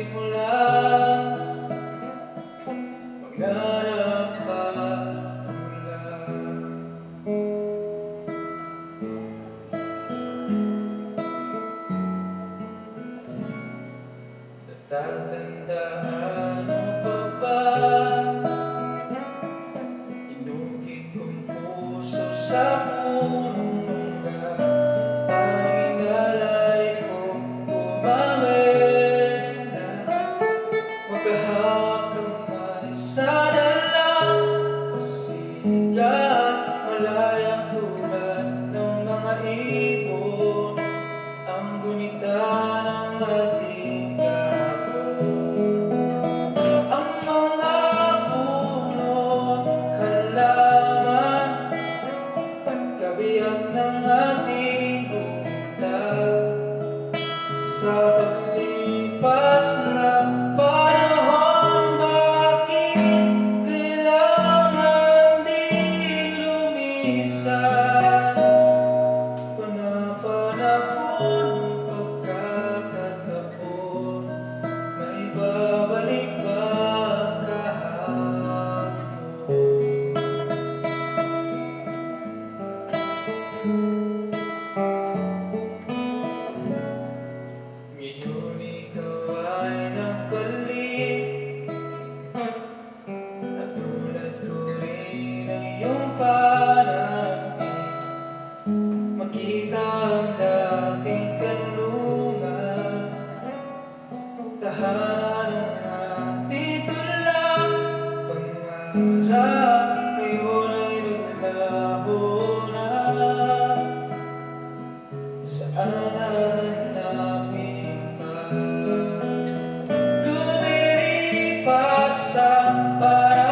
nagsimulang maghanap at tumula. Natatandaan mo pa ba? Inukit kong puso sa punong mangga. Ang inalay kong bumawi na magkahawak kamay. Sana lang pasigan, malayang tulad ng mga ibon, ang gunita ng ating kahapon. Ang mga puno't halaman, pagkabiyak ng ating buntag. Sa paglipas ng panahon, bakit kailangan din lumisan? Panahon, pagkakataon, may babalik ba ang kahapon? Ngayon ikaw ay nagbalik, at tulad ko rin ang iyong panaginip. Makita ang dating kanlungan, tahanan ng ating tulak. Pangarap ngayon ay naglabo na. Saan hanapin pa? Lumilipas ang panahon,